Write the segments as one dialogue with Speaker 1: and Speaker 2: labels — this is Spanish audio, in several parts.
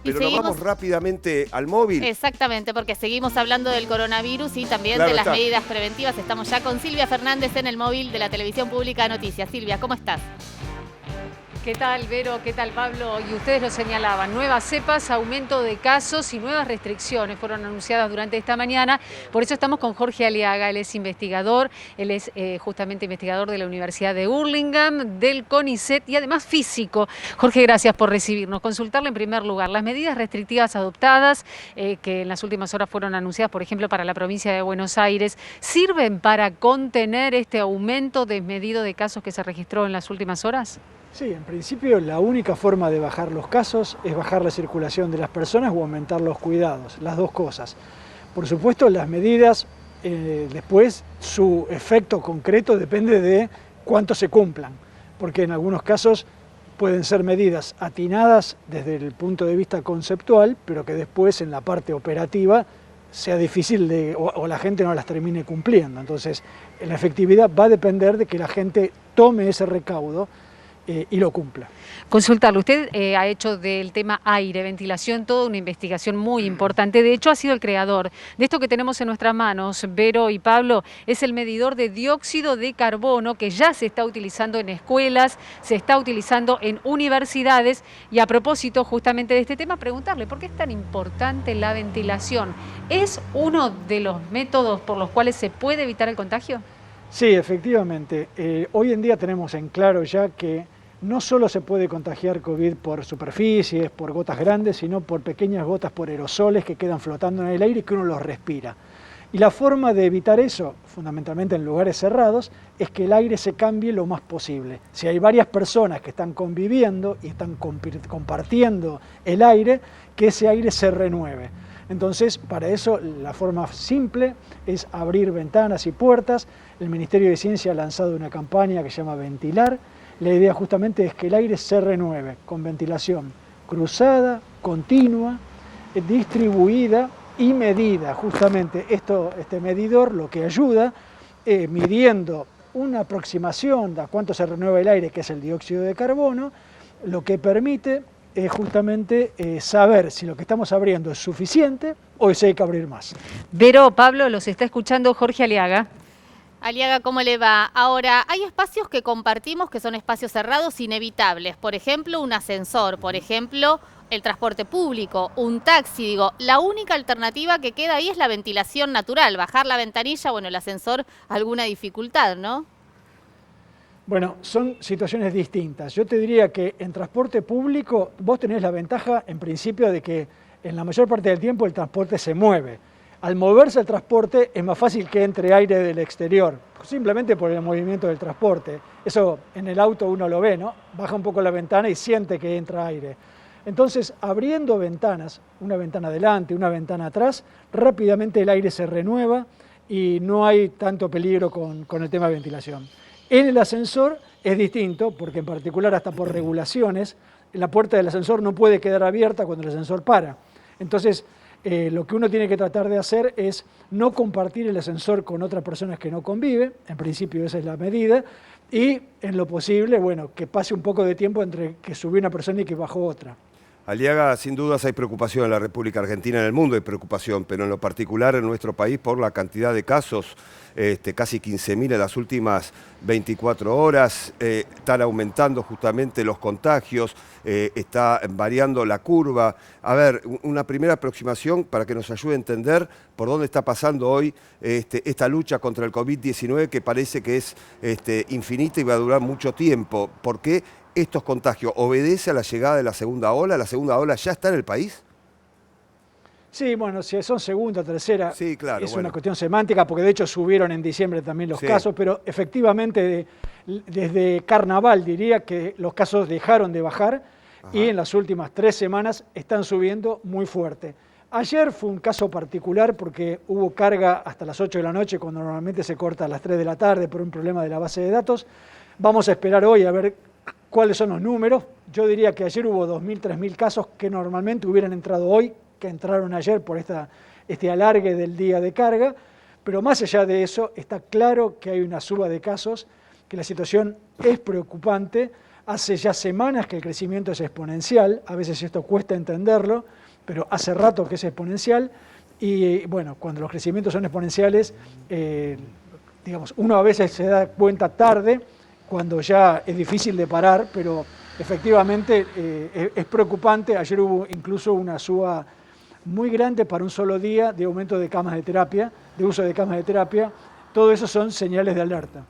Speaker 1: Pero nos vamos rápidamente al móvil.
Speaker 2: Exactamente, porque seguimos hablando del coronavirus y también de las medidas preventivas. Estamos ya con Silvia Fernández en el móvil de la Televisión Pública de Noticias. Silvia, ¿cómo estás?
Speaker 3: ¿Qué tal, Vero? ¿Qué tal, Pablo? Y ustedes lo señalaban, nuevas cepas, aumento de casos y nuevas restricciones fueron anunciadas durante esta mañana. Por eso estamos con Jorge Aliaga, él es investigador, él es justamente investigador de la Universidad de Hurlingham, del CONICET y además físico. Jorge, gracias por recibirnos. Consultarle en primer lugar, las medidas restrictivas adoptadas, que en las últimas horas fueron anunciadas, por ejemplo, para la provincia de Buenos Aires, ¿sirven para contener este aumento desmedido de casos que se registró en las últimas horas?
Speaker 4: Sí, en principio la única forma de bajar los casos es bajar la circulación de las personas o aumentar los cuidados, las dos cosas. Por supuesto, las medidas, después su efecto concreto depende de cuánto se cumplan, porque en algunos casos pueden ser medidas atinadas desde el punto de vista conceptual, pero que después en la parte operativa sea difícil o la gente no las termine cumpliendo. Entonces, la efectividad va a depender de que la gente tome ese recaudo y lo cumpla.
Speaker 3: Consultarlo, usted ha hecho del tema aire, ventilación, toda una investigación muy importante. De hecho, ha sido el creador de esto que tenemos en nuestras manos, Vero y Pablo, es el medidor de dióxido de carbono que ya se está utilizando en escuelas, se está utilizando en universidades. Y a propósito justamente de este tema, preguntarle, ¿por qué es tan importante la ventilación? ¿Es uno de los métodos por los cuales se puede evitar el contagio?
Speaker 4: Sí, efectivamente. Hoy en día tenemos en claro ya que no solo se puede contagiar COVID por superficies, por gotas grandes, sino por pequeñas gotas, por aerosoles que quedan flotando en el aire y que uno los respira. Y la forma de evitar eso, fundamentalmente en lugares cerrados, es que el aire se cambie lo más posible. Si hay varias personas que están conviviendo y están compartiendo el aire, que ese aire se renueve. Entonces, para eso la forma simple es abrir ventanas y puertas. El Ministerio de Ciencia ha lanzado una campaña que se llama Ventilar. La idea justamente es que el aire se renueve con ventilación cruzada, continua, distribuida y medida. Justamente este medidor lo que ayuda, midiendo una aproximación a cuánto se renueva el aire, que es el dióxido de carbono, lo que permite es justamente saber si lo que estamos abriendo es suficiente o si hay que abrir más.
Speaker 3: Vero, Pablo, los está escuchando Jorge Aliaga.
Speaker 2: Aliaga, ¿cómo le va? Ahora, hay espacios que compartimos que son espacios cerrados inevitables. Por ejemplo, un ascensor, por ejemplo, el transporte público, un taxi. Digo, la única alternativa que queda ahí es la ventilación natural. Bajar la ventanilla, bueno, el ascensor, alguna dificultad, ¿no?
Speaker 4: Bueno, son situaciones distintas. Yo te diría que en transporte público vos tenés la ventaja, en principio, de que en la mayor parte del tiempo el transporte se mueve. Al moverse el transporte es más fácil que entre aire del exterior, simplemente por el movimiento del transporte. Eso en el auto uno lo ve, ¿no? Baja un poco la ventana y siente que entra aire. Entonces, abriendo ventanas, una ventana adelante, una ventana atrás, rápidamente el aire se renueva y no hay tanto peligro con el tema de ventilación. En el ascensor es distinto, porque en particular hasta por regulaciones, la puerta del ascensor no puede quedar abierta cuando el ascensor para. Entonces, lo que uno tiene que tratar de hacer es no compartir el ascensor con otras personas que no convive, en principio esa es la medida, y en lo posible, bueno, que pase un poco de tiempo entre que subió una persona y que bajó otra.
Speaker 1: Aliaga, sin dudas hay preocupación en la República Argentina, en el mundo hay preocupación, pero en lo particular en nuestro país por la cantidad de casos, casi 15.000 en las últimas 24 horas, están aumentando justamente los contagios, está variando la curva. A ver, una primera aproximación para que nos ayude a entender por dónde está pasando hoy esta lucha contra el COVID-19 que parece que es infinita y va a durar mucho tiempo. ¿Por qué estos contagios obedece a la llegada de la segunda ola? ¿La segunda ola ya está en el país?
Speaker 4: Sí, bueno, si son segunda o tercera,
Speaker 1: sí, claro,
Speaker 4: es una cuestión semántica, porque de hecho subieron en diciembre también los casos, pero efectivamente desde Carnaval diría que los casos dejaron de bajar. Ajá. Y en las últimas 3 semanas están subiendo muy fuerte. Ayer fue un caso particular porque hubo carga hasta las 8 de la noche, cuando normalmente se corta a las 3 de la tarde por un problema de la base de datos. Vamos a esperar hoy a ver cuáles son los números. Yo diría que ayer hubo 2.000, 3.000 casos que normalmente hubieran entrado hoy, que entraron ayer por este alargue del día de carga, pero más allá de eso está claro que hay una suba de casos, que la situación es preocupante. Hace ya semanas que el crecimiento es exponencial, a veces esto cuesta entenderlo, pero hace rato que es exponencial y bueno, cuando los crecimientos son exponenciales, digamos, uno a veces se da cuenta tarde, cuando ya es difícil de parar, pero efectivamente es preocupante. Ayer hubo incluso una suba muy grande para un solo día de aumento de camas de terapia, de uso de camas de terapia. Todo eso son señales de alerta.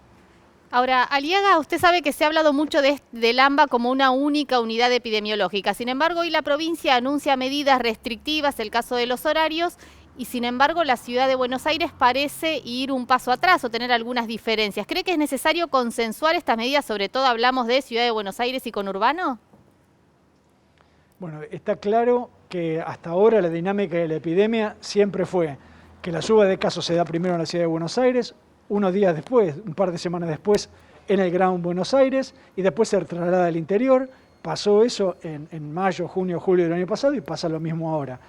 Speaker 2: Ahora, Aliaga, usted sabe que se ha hablado mucho del AMBA como una única unidad epidemiológica. Sin embargo, hoy la provincia anuncia medidas restrictivas, el caso de los horarios, y sin embargo la ciudad de Buenos Aires parece ir un paso atrás o tener algunas diferencias. ¿Cree que es necesario consensuar estas medidas? Sobre todo hablamos de Ciudad de Buenos Aires y conurbano.
Speaker 4: Bueno, está claro que hasta ahora la dinámica de la epidemia siempre fue que la suba de casos se da primero en la Ciudad de Buenos Aires, unos días después, un par de semanas después, en el Gran Buenos Aires y después se traslada al interior. Pasó eso en mayo, junio, julio del año pasado y pasa lo mismo ahora.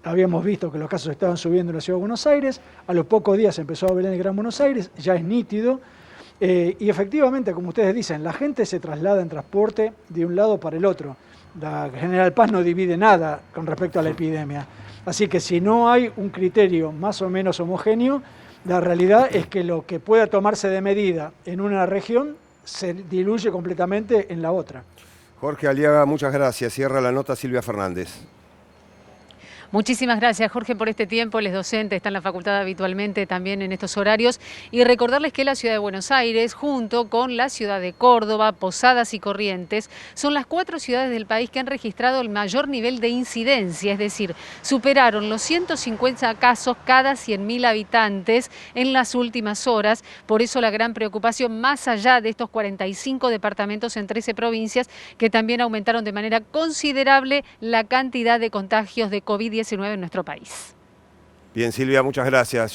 Speaker 4: Habíamos visto que los casos estaban subiendo en la Ciudad de Buenos Aires, a los pocos días se empezó a ver en el Gran Buenos Aires, ya es nítido. Y efectivamente, como ustedes dicen, la gente se traslada en transporte de un lado para el otro. La General Paz no divide nada con respecto a la epidemia. Así que si no hay un criterio más o menos homogéneo, la realidad es que lo que pueda tomarse de medida en una región se diluye completamente en la otra.
Speaker 1: Jorge Aliaga, muchas gracias. Cierra la nota Silvia Fernández.
Speaker 3: Muchísimas gracias, Jorge, por este tiempo. Él es docente, está en la facultad habitualmente también en estos horarios. Y recordarles que la ciudad de Buenos Aires, junto con la ciudad de Córdoba, Posadas y Corrientes, son las 4 ciudades del país que han registrado el mayor nivel de incidencia, es decir, superaron los 150 casos cada 100.000 habitantes en las últimas horas. Por eso la gran preocupación, más allá de estos 45 departamentos en 13 provincias, que también aumentaron de manera considerable la cantidad de contagios de COVID-19 en nuestro país.
Speaker 1: Bien, Silvia, muchas gracias.